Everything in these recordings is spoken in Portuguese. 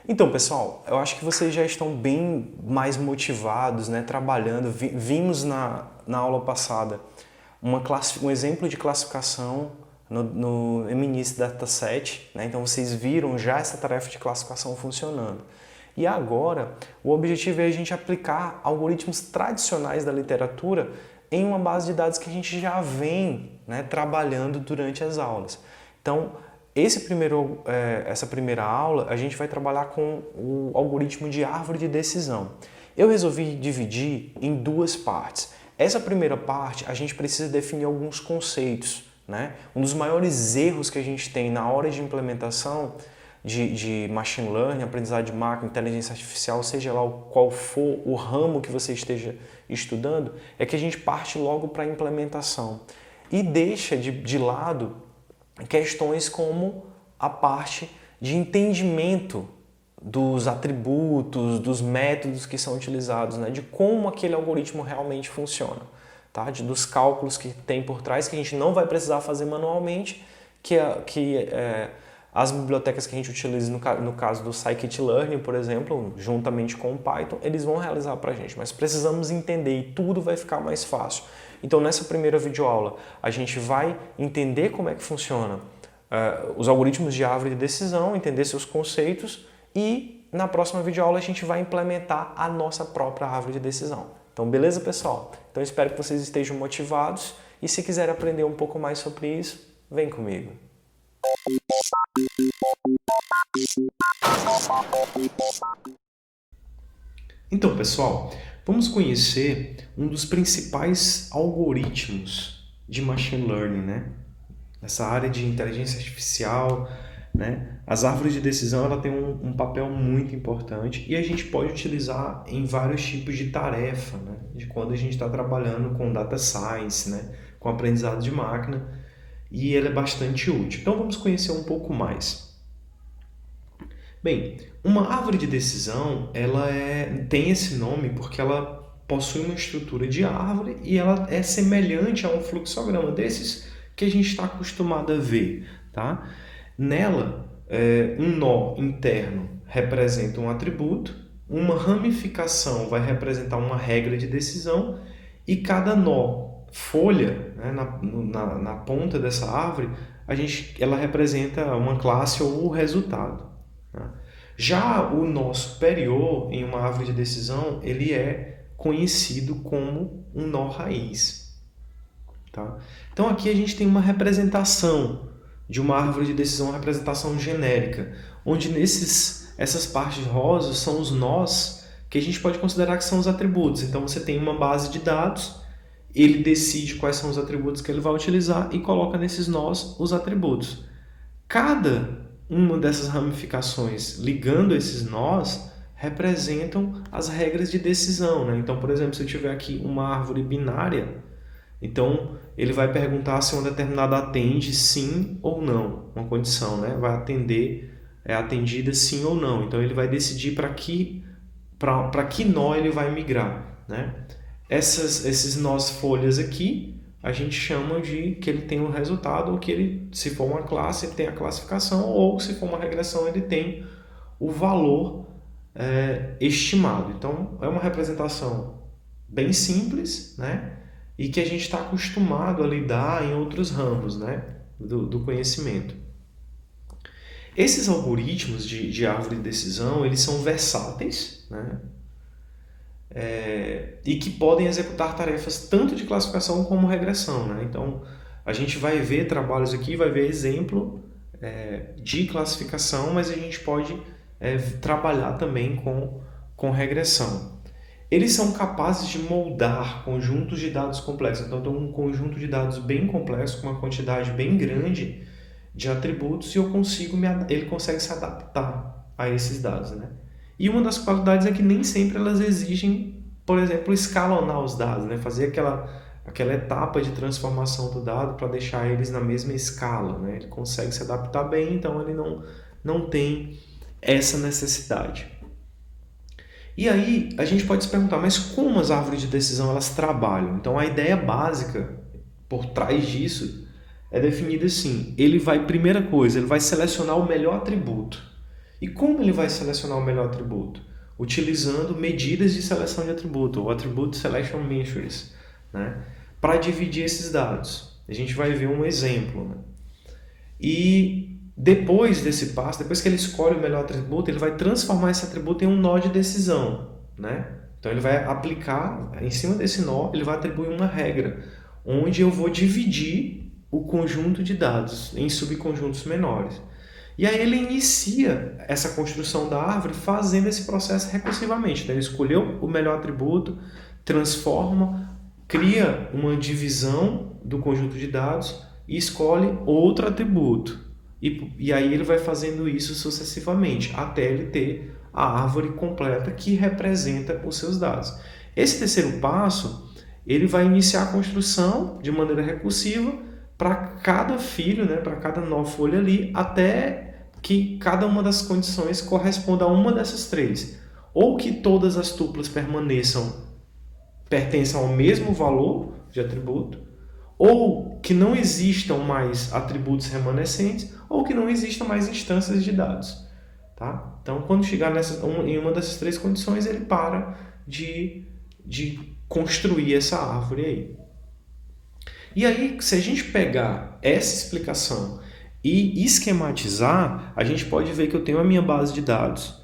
Então, pessoal, eu acho que vocês já estão bem mais motivados, né, trabalhando. Vimos na aula passada um exemplo de classificação no MNIST Dataset, né? Então vocês viram já essa tarefa de classificação funcionando. E agora, o objetivo é a gente aplicar algoritmos tradicionais da literatura em uma base de dados que a gente já vem, né, trabalhando durante as aulas. Então, essa primeira aula, a gente vai trabalhar com o algoritmo de árvore de decisão. Eu resolvi dividir em duas partes. Essa primeira parte, a gente precisa definir alguns conceitos, né? Um dos maiores erros que a gente tem na hora de implementação de machine learning, aprendizagem de máquina, inteligência artificial, seja lá qual for o ramo que você esteja estudando, é que a gente parte logo para a implementação e deixa de lado questões como a parte de entendimento dos atributos, dos métodos que são utilizados, né? De como aquele algoritmo realmente funciona, tá? Dos cálculos que tem por trás, que a gente não vai precisar fazer manualmente, as bibliotecas que a gente utiliza no caso do Scikit-learn, por exemplo, juntamente com o Python, eles vão realizar para a gente, mas precisamos entender e tudo vai ficar mais fácil. Então, nessa primeira videoaula, a gente vai entender como é que funciona os algoritmos de árvore de decisão, entender seus conceitos e na próxima videoaula a gente vai implementar a nossa própria árvore de decisão. Então, beleza, pessoal? Então, espero que vocês estejam motivados e se quiserem aprender um pouco mais sobre isso, vem comigo. Então, pessoal, vamos conhecer um dos principais algoritmos de machine learning, né? Essa área de inteligência artificial, né? As árvores de decisão ela tem um papel muito importante e a gente pode utilizar em vários tipos de tarefa, né? De quando a gente está trabalhando com data science, né? Com aprendizado de máquina, e ela é bastante útil. Então vamos conhecer um pouco mais. Bem, uma árvore de decisão tem esse nome porque ela possui uma estrutura de árvore e ela é semelhante a um fluxograma desses que a gente está acostumado a ver, tá? Nela, um nó interno representa um atributo, uma ramificação vai representar uma regra de decisão e cada nó, folha, né, na ponta dessa árvore, ela representa uma classe ou o resultado. Tá? Já o nó superior em uma árvore de decisão, ele é conhecido como um nó raiz. Tá? Então aqui a gente tem uma representação de uma árvore de decisão, uma representação genérica, onde essas partes rosas são os nós que a gente pode considerar que são os atributos. Então você tem uma base de dados, ele decide quais são os atributos que ele vai utilizar e coloca nesses nós os atributos. Cada uma dessas ramificações ligando esses nós representam as regras de decisão, né? Então, por exemplo, se eu tiver aqui uma árvore binária, então ele vai perguntar se uma determinada atende sim ou não, uma condição, né? Vai atender, é atendida sim ou não. Então ele vai decidir para que nó ele vai migrar, né? Esses nós folhas aqui a gente chama de que ele tem um resultado, ou que ele, se for uma classe, ele tem a classificação, ou se for uma regressão, ele tem o valor estimado. Então, é uma representação bem simples, né? E que a gente está acostumado a lidar em outros ramos, né? do conhecimento. Esses algoritmos de árvore de decisão, eles são versáteis, né? E que podem executar tarefas tanto de classificação como regressão, né? Então, a gente vai ver trabalhos aqui, vai ver exemplo de classificação, mas a gente pode trabalhar também com regressão. Eles são capazes de moldar conjuntos de dados complexos. Então, eu tenho um conjunto de dados bem complexo, com uma quantidade bem grande de atributos, e ele consegue se adaptar a esses dados, né? E uma das qualidades é que nem sempre elas exigem, por exemplo, escalonar os dados, né? Fazer aquela etapa de transformação do dado para deixar eles na mesma escala, né? Ele consegue se adaptar bem, então ele não tem essa necessidade. E aí a gente pode se perguntar, mas como as árvores de decisão elas trabalham? Então a ideia básica por trás disso é definida assim: primeira coisa, ele vai selecionar o melhor atributo. E como ele vai selecionar o melhor atributo? Utilizando medidas de seleção de atributo, ou Attribute Selection Measures, né? Para dividir esses dados. A gente vai ver um exemplo, né? E depois desse passo, depois que ele escolhe o melhor atributo, ele vai transformar esse atributo em um nó de decisão, né? Então ele vai aplicar, em cima desse nó, ele vai atribuir uma regra, onde eu vou dividir o conjunto de dados em subconjuntos menores. E aí ele inicia essa construção da árvore fazendo esse processo recursivamente. Então ele escolheu o melhor atributo, transforma, cria uma divisão do conjunto de dados e escolhe outro atributo. E aí ele vai fazendo isso sucessivamente, até ele ter a árvore completa que representa os seus dados. Esse terceiro passo, ele vai iniciar a construção de maneira recursiva para cada filho, né, para cada nova folha ali, até que cada uma das condições corresponda a uma dessas três. Ou que todas as tuplas pertençam ao mesmo valor de atributo, ou que não existam mais atributos remanescentes, ou que não existam mais instâncias de dados. Tá? Então, quando chegar em uma dessas três condições, ele para de construir essa árvore aí. E aí, se a gente pegar essa explicação e esquematizar, a gente pode ver que eu tenho a minha base de dados.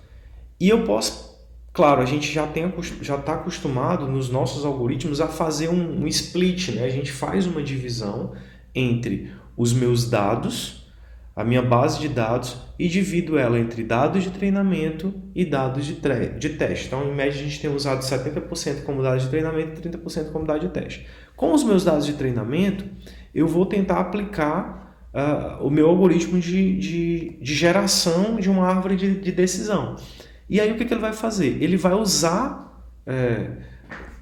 E eu posso, claro, a gente já está acostumado nos nossos algoritmos a fazer um split, né? A gente faz uma divisão entre os meus dados, a minha base de dados, e divido ela entre dados de treinamento e dados de teste. Então, em média, a gente tem usado 70% como dados de treinamento e 30% como dados de teste. Com os meus dados de treinamento, eu vou tentar aplicar o meu algoritmo de geração de uma árvore de decisão. E aí, o que ele vai fazer? Ele vai usar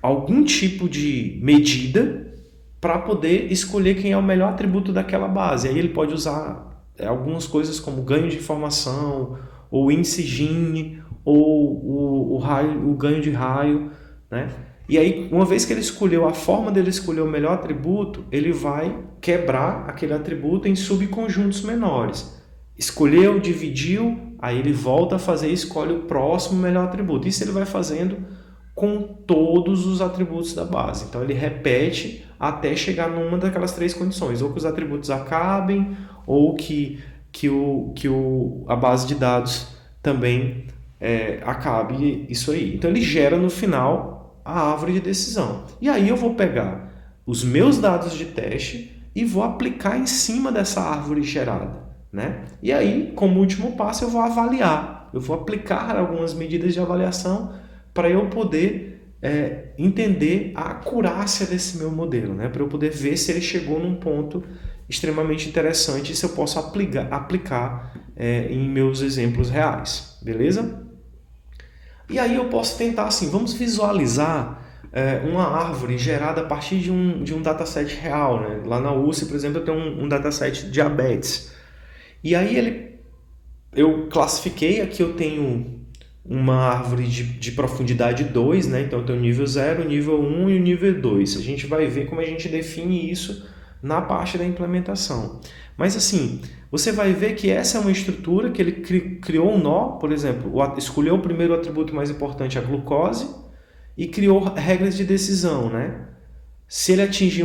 algum tipo de medida para poder escolher quem é o melhor atributo daquela base. Aí ele pode usar algumas coisas como ganho de informação, ou índice Gini, ou o ganho de raio, né? E aí, uma vez que ele escolheu a forma dele escolher o melhor atributo, ele vai quebrar aquele atributo em subconjuntos menores. Escolheu, dividiu, aí ele volta a fazer e escolhe o próximo melhor atributo. Isso ele vai fazendo com todos os atributos da base. Então ele repete até chegar numa daquelas três condições, ou que os atributos acabem, ou que a base de dados também acabe isso aí. Então ele gera no final a árvore de decisão. E aí eu vou pegar os meus dados de teste e vou aplicar em cima dessa árvore gerada, né? E aí, como último passo, eu vou avaliar. Eu vou aplicar algumas medidas de avaliação para eu poder entender a acurácia desse meu modelo, né? Para eu poder ver se ele chegou num ponto extremamente interessante e se eu posso aplicar em meus exemplos reais, beleza? E aí eu posso tentar assim, vamos visualizar uma árvore gerada a partir de um dataset real, né? Lá na USP, por exemplo, eu tenho um dataset de diabetes. E aí eu classifiquei, aqui eu tenho uma árvore de profundidade 2, né? Então eu tenho o nível 0, o nível 1 e o nível 2. A gente vai ver como a gente define isso na parte da implementação. Mas assim, você vai ver que essa é uma estrutura que ele criou um nó, por exemplo, escolheu o primeiro atributo mais importante, a glucose, e criou regras de decisão, né? Se ele atingir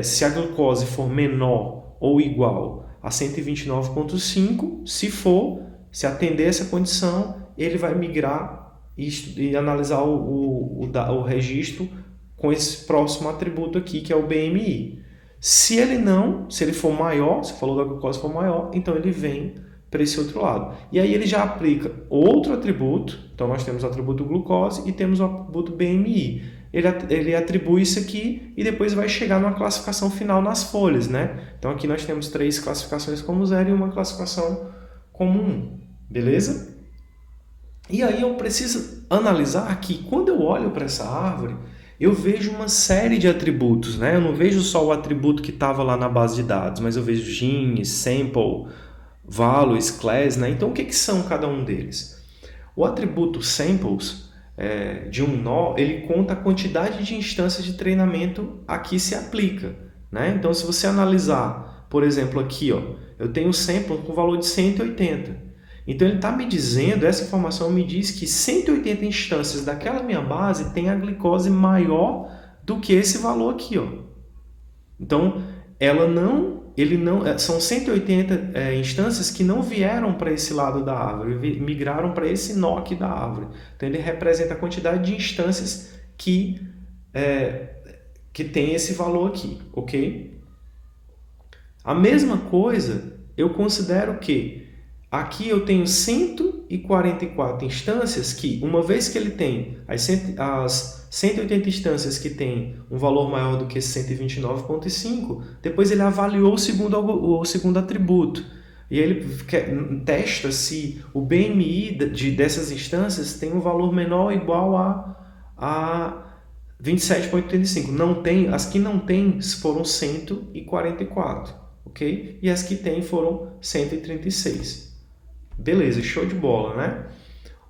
se a glucose for menor ou igual a 129,5, se atender essa condição, ele vai migrar e analisar o registro com esse próximo atributo aqui, que é o BMI. Se ele for maior, se o valor da glucose for maior, então ele vem para esse outro lado. E aí ele já aplica outro atributo, então nós temos o atributo glucose e temos o atributo BMI. Ele atribui isso aqui e depois vai chegar numa classificação final nas folhas, né? Então aqui nós temos 3 classificações como 0 e uma classificação como 1, beleza? E aí eu preciso analisar que quando eu olho para essa árvore, eu vejo uma série de atributos, né? Eu não vejo só o atributo que estava lá na base de dados, mas eu vejo Gini, Sample, Values, Class, né? Então o que são cada um deles? O atributo Samples de um nó, ele conta a quantidade de instâncias de treinamento a que se aplica, né? Então se você analisar, por exemplo, aqui, ó, eu tenho um sample com valor de 180. Então ele está me dizendo, essa informação me diz que 180 instâncias daquela minha base tem a glicose maior do que esse valor aqui, ó. Então são 180 instâncias que não vieram para esse lado da árvore, migraram para esse nó aqui da árvore. Então ele representa a quantidade de instâncias que tem esse valor aqui, ok? A mesma coisa, eu considero que aqui eu tenho 144 instâncias que, uma vez que ele tem as 180 instâncias que tem um valor maior do que 129,5, depois ele avaliou o segundo atributo. E ele testa se o BMI dessas instâncias tem um valor menor ou igual a 27,85. Não tem, as que não tem foram 144, ok? E as que tem foram 136. Beleza, show de bola, né?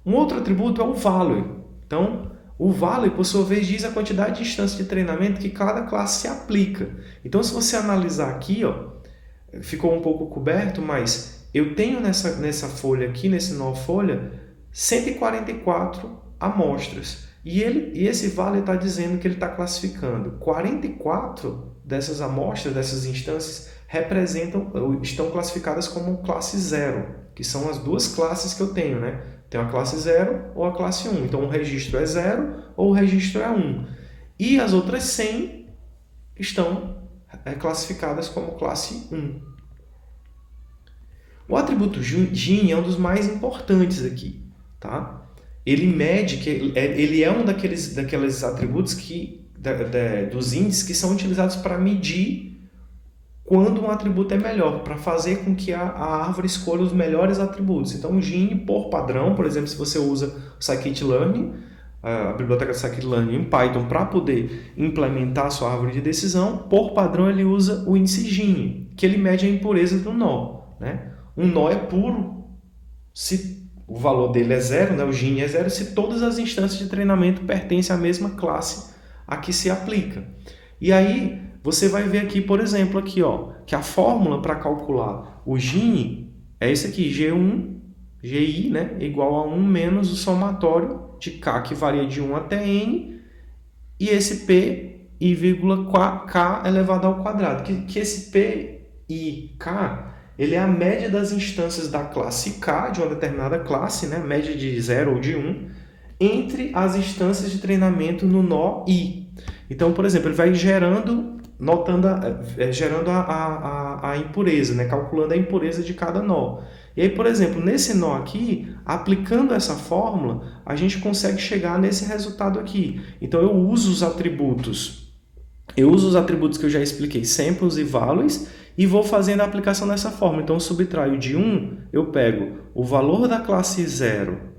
Um outro atributo é o value. Então, o value, por sua vez, diz a quantidade de instâncias de treinamento que cada classe se aplica. Então, se você analisar aqui, ó, ficou um pouco coberto, mas eu tenho nessa folha aqui, nesse nó folha, 144 amostras. E esse value está dizendo que ele está classificando 44 dessas amostras, dessas instâncias, estão classificadas como classe 0, que são as duas classes que eu tenho, né? Tem a classe 0 ou a classe 1. Então, o registro é 0 ou o registro é 1. E as outras 100 estão classificadas como classe 1. O atributo GIN é um dos mais importantes aqui, tá? Ele mede, ele é um daqueles atributos dos índices que são utilizados para medir quando um atributo é melhor, para fazer com que a árvore escolha os melhores atributos. Então, o GIN, por padrão, por exemplo, se você usa o Scikit-Learn, a biblioteca do Scikit-Learn em Python, para poder implementar a sua árvore de decisão, por padrão ele usa o índice GIN, que ele mede a impureza do nó, né? Um nó é puro se o valor dele é 0, né? O GIN é 0, se todas as instâncias de treinamento pertencem à mesma classe a que se aplica. E aí, você vai ver aqui, por exemplo, aqui, ó, que a fórmula para calcular o GIN é esse aqui, GI, né, igual a 1 menos o somatório de K, que varia de 1 até N, e esse P I, K elevado ao quadrado. Que esse P I, K, ele é a média das instâncias da classe K, de uma determinada classe, né, média de 0 ou de 1, entre as instâncias de treinamento no nó I. Então, por exemplo, ele vai gerando a impureza, né? Calculando a impureza de cada nó. E aí, por exemplo, nesse nó aqui, aplicando essa fórmula, a gente consegue chegar nesse resultado aqui. Então, eu uso os atributos que eu já expliquei, samples e values, e vou fazendo a aplicação dessa fórmula. Então, eu subtraio de 1, eu pego o valor da classe 0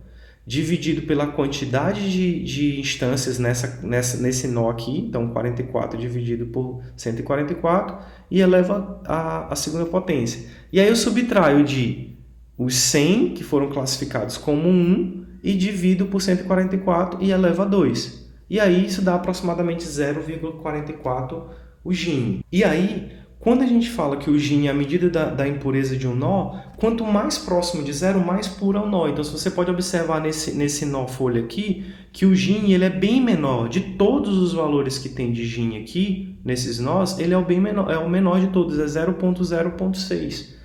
dividido pela quantidade de instâncias nesse nó aqui, então 44 dividido por 144, e eleva a segunda potência. E aí eu subtraio de os 100, que foram classificados como 1, e divido por 144 e eleva a 2. E aí isso dá aproximadamente 0,44 o GIN. E aí, quando a gente fala que o GIN é a medida da impureza de um nó, quanto mais próximo de 0, mais puro é o nó. Então, se você pode observar nesse nó folha aqui, que o GIN ele é bem menor. De todos os valores que tem de GIN aqui, nesses nós, ele é o menor de todos, é 0,0,6.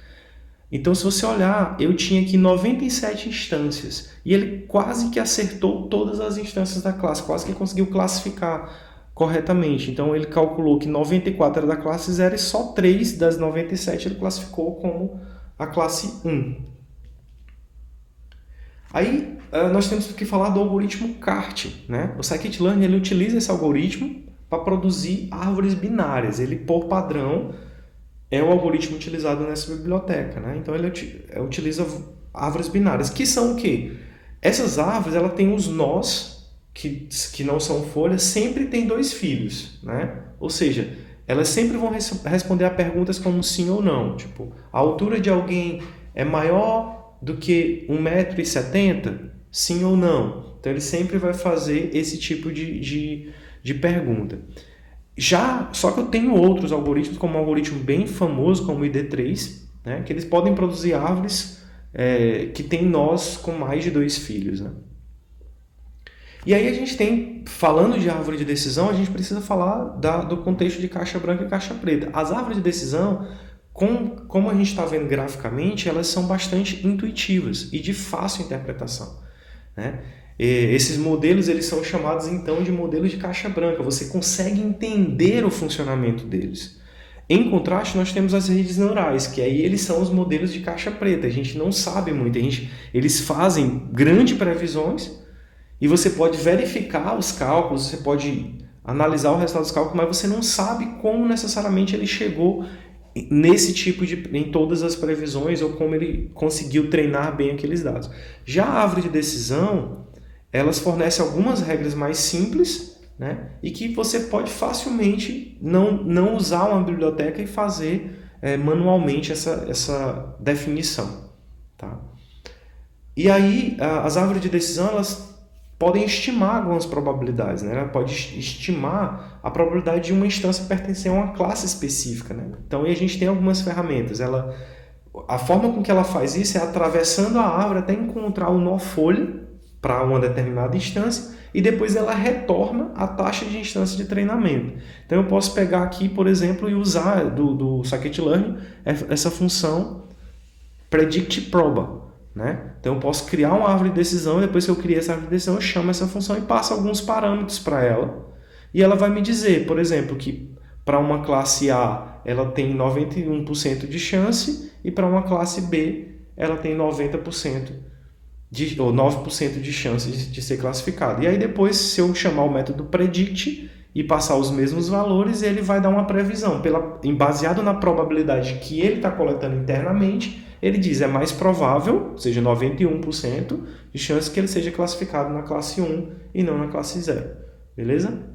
Então, se você olhar, eu tinha aqui 97 instâncias, e ele quase que acertou todas as instâncias da classe, quase que conseguiu classificar corretamente. Então, ele calculou que 94 era da classe 0 e só 3 das 97 ele classificou como a classe 1. Aí, nós temos que falar do algoritmo CART, né? O Scikit-Learn ele utiliza esse algoritmo para produzir árvores binárias. Ele, por padrão, é o algoritmo utilizado nessa biblioteca, né? Então, ele utiliza árvores binárias, que são o quê? Essas árvores ela tem os nós que não são folhas, sempre tem 2 filhos, né? Ou seja, elas sempre vão responder a perguntas como sim ou não. Tipo, a altura de alguém é maior do que 1,70 m? Sim ou não? Então, ele sempre vai fazer esse tipo de pergunta. Só que eu tenho outros algoritmos, como um algoritmo bem famoso, como o ID3, né? Que eles podem produzir árvores que tem nós com mais de 2 filhos, né? E aí a gente tem, falando de árvore de decisão, a gente precisa falar do contexto de caixa branca e caixa preta. As árvores de decisão, como a gente está vendo graficamente, elas são bastante intuitivas e de fácil interpretação, né? Esses modelos eles são chamados então de modelos de caixa branca. Você consegue entender o funcionamento deles. Em contraste, nós temos as redes neurais, que aí eles são os modelos de caixa preta. A gente não sabe muito. Eles fazem grandes previsões e você pode verificar os cálculos, você pode analisar o resultado dos cálculos, mas você não sabe como necessariamente ele chegou nesse tipo em todas as previsões ou como ele conseguiu treinar bem aqueles dados. Já a árvore de decisão, elas fornecem algumas regras mais simples, né? E que você pode facilmente não usar uma biblioteca e fazer manualmente essa definição, tá? E aí, as árvores de decisão, elas podem estimar algumas probabilidades, né? Ela pode estimar a probabilidade de uma instância pertencer a uma classe específica, né? Então, aí a gente tem algumas ferramentas. A forma com que ela faz isso é atravessando a árvore até encontrar o nó-folha para uma determinada instância e depois ela retorna a taxa de instância de treinamento. Então, eu posso pegar aqui, por exemplo, e usar do scikit-learn essa função predict_proba, né? Então eu posso criar uma árvore de decisão e depois que eu criei essa árvore de decisão eu chamo essa função e passo alguns parâmetros para ela e ela vai me dizer, por exemplo, que para uma classe A ela tem 91% de chance e para uma classe B ela tem 90% ou 9% de chance de ser classificada. E aí depois, se eu chamar o método predict e passar os mesmos valores, ele vai dar uma previsão. Baseado na probabilidade que ele está coletando internamente, ele diz é mais provável, ou seja, 91% de chance que ele seja classificado na classe 1 e não na classe 0. Beleza?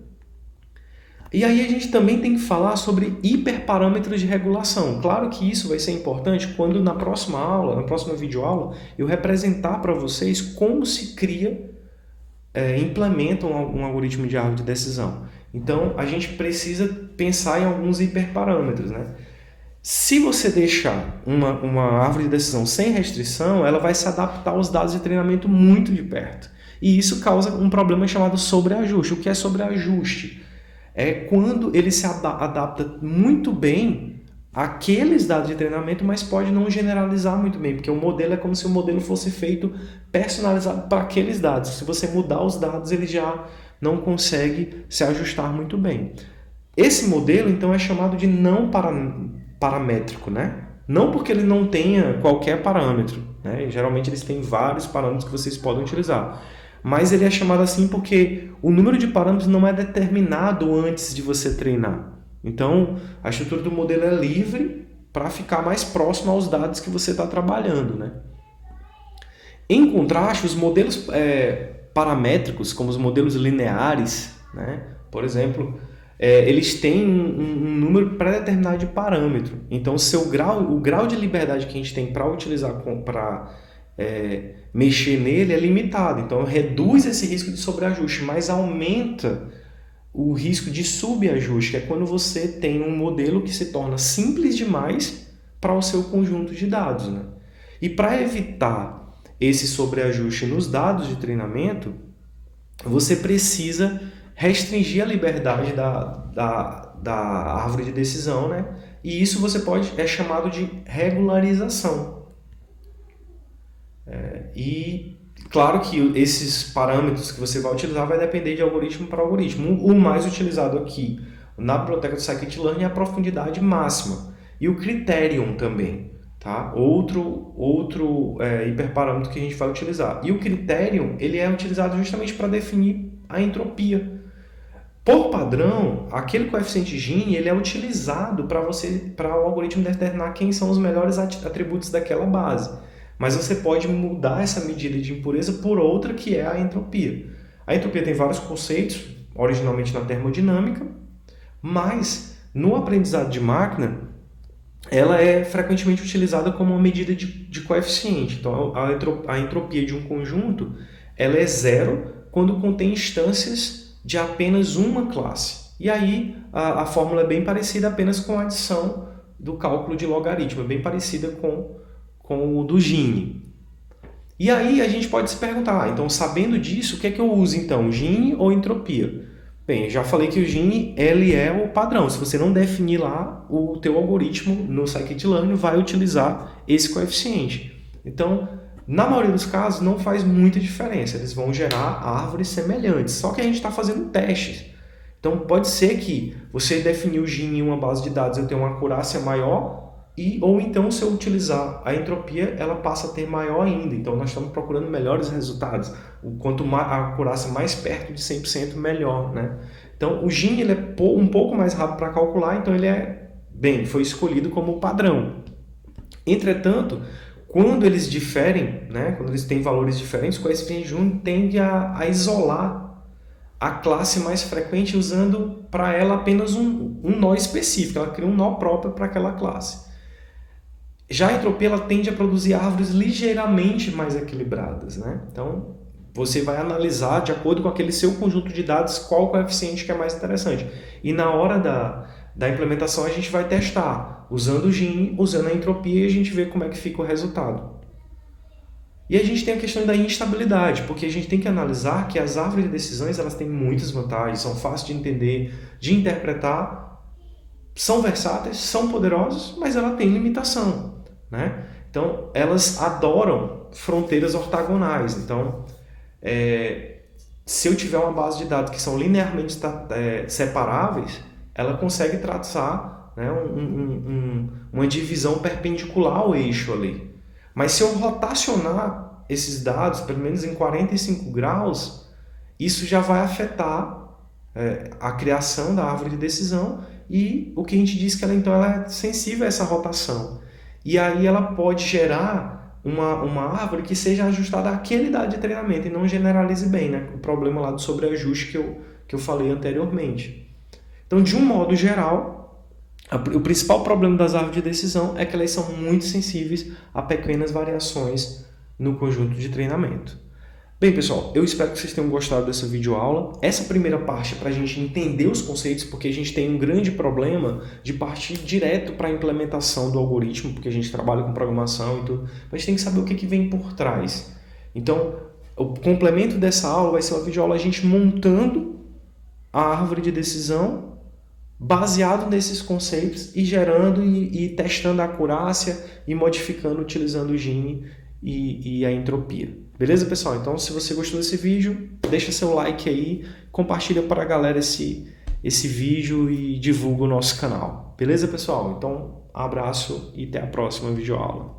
E aí a gente também tem que falar sobre hiperparâmetros de regulação. Claro que isso vai ser importante quando na próxima aula, na próxima videoaula, eu representar para vocês como se cria, implementa um algoritmo de árvore de decisão. Então, a gente precisa pensar em alguns hiperparâmetros, né? Se você deixar uma árvore de decisão sem restrição, ela vai se adaptar aos dados de treinamento muito de perto. E isso causa um problema chamado sobreajuste. O que é sobreajuste? É quando ele se adapta muito bem àqueles dados de treinamento, mas pode não generalizar muito bem, porque o modelo é como se o modelo fosse feito personalizado para aqueles dados. Se você mudar os dados, ele já não consegue se ajustar muito bem. Esse modelo, então, é chamado de não paramétrico, né? Não porque ele não tenha qualquer parâmetro, né? Geralmente eles têm vários parâmetros que vocês podem utilizar. Mas ele é chamado assim porque o número de parâmetros não é determinado antes de você treinar. Então, a estrutura do modelo é livre para ficar mais próximo aos dados que você está trabalhando, né? Em contraste, os modelos paramétricos, como os modelos lineares, né? Por exemplo, eles têm um número pré-determinado de parâmetro. Então, o grau de liberdade que a gente tem para utilizar para mexer nele é limitado. Então, reduz esse risco de sobreajuste, mas aumenta o risco de subajuste, que é quando você tem um modelo que se torna simples demais para o seu conjunto de dados, né? E para evitar esse sobreajuste nos dados de treinamento, você precisa restringir a liberdade da árvore de decisão, né? E isso é chamado de regularização. E claro que esses parâmetros que você vai utilizar vai depender de algoritmo para algoritmo. O mais utilizado aqui na biblioteca do scikit-learn é a profundidade máxima e o criterion também, tá? Outro hiperparâmetro que a gente vai utilizar. E o criterion ele é utilizado justamente para definir a entropia. Por padrão, aquele coeficiente Gini ele é utilizado para o algoritmo determinar quem são os melhores atributos daquela base. Mas você pode mudar essa medida de impureza por outra, que é a entropia. A entropia tem vários conceitos, originalmente na termodinâmica, mas no aprendizado de máquina, ela é frequentemente utilizada como uma medida de coeficiente. Então, a entropia de um conjunto ela é zero quando contém instâncias de apenas uma classe. E aí, a fórmula é bem parecida apenas com a adição do cálculo de logaritmo, é bem parecida com o do Gini. E aí a gente pode se perguntar, então sabendo disso, o que é que eu uso então, Gini ou entropia? Bem, eu já falei que o Gini, ele é o padrão. Se você não definir lá, o teu algoritmo no scikit-learn vai utilizar esse coeficiente. Então, na maioria dos casos, não faz muita diferença. Eles vão gerar árvores semelhantes. Só que a gente está fazendo testes. Então, pode ser que você definiu o Gini em uma base de dados e tenha uma acurácia maior, ou então, se eu utilizar a entropia, ela passa a ter maior ainda. Então, nós estamos procurando melhores resultados. Quanto a acurácia mais perto de 100%, melhor, né? Então, o Gini ele é um pouco mais rápido para calcular, então ele foi escolhido como padrão. Entretanto, quando eles diferem, né, quando eles têm valores diferentes, o coeficiente Gini tende a isolar a classe mais frequente usando para ela apenas um nó específico. Ela cria um nó próprio para aquela classe. Já a entropia ela tende a produzir árvores ligeiramente mais equilibradas, né? Então, você vai analisar, de acordo com aquele seu conjunto de dados, qual coeficiente que é mais interessante. E na hora da implementação, a gente vai testar, usando o Gini, usando a entropia, e a gente vê como é que fica o resultado. E a gente tem a questão da instabilidade, porque a gente tem que analisar que as árvores de decisões elas têm muitas vantagens, são fáceis de entender, de interpretar, são versáteis, são poderosas, mas ela tem limitação, né? Então, elas adoram fronteiras ortogonais. Então, se eu tiver uma base de dados que são linearmente separáveis, ela consegue traçar, né, uma divisão perpendicular ao eixo ali. Mas se eu rotacionar esses dados, pelo menos em 45 graus, isso já vai afetar a criação da árvore de decisão, e o que a gente diz que ela é sensível a essa rotação. E aí ela pode gerar uma árvore que seja ajustada àquela idade de treinamento e não generalize bem, né? O problema lá do sobreajuste que eu falei anteriormente. Então, de um modo geral, o principal problema das árvores de decisão é que elas são muito sensíveis a pequenas variações no conjunto de treinamento. Bem, pessoal, eu espero que vocês tenham gostado dessa videoaula. Essa primeira parte é para a gente entender os conceitos, porque a gente tem um grande problema de partir direto para a implementação do algoritmo, porque a gente trabalha com programação e tudo. Mas a gente tem que saber o que vem por trás. Então, o complemento dessa aula vai ser uma videoaula a gente montando a árvore de decisão baseado nesses conceitos e gerando e testando a acurácia e modificando utilizando o Gini e a entropia. Beleza, pessoal? Então, se você gostou desse vídeo, deixa seu like aí, compartilha para a galera esse vídeo e divulga o nosso canal. Beleza, pessoal? Então, abraço e até a próxima videoaula.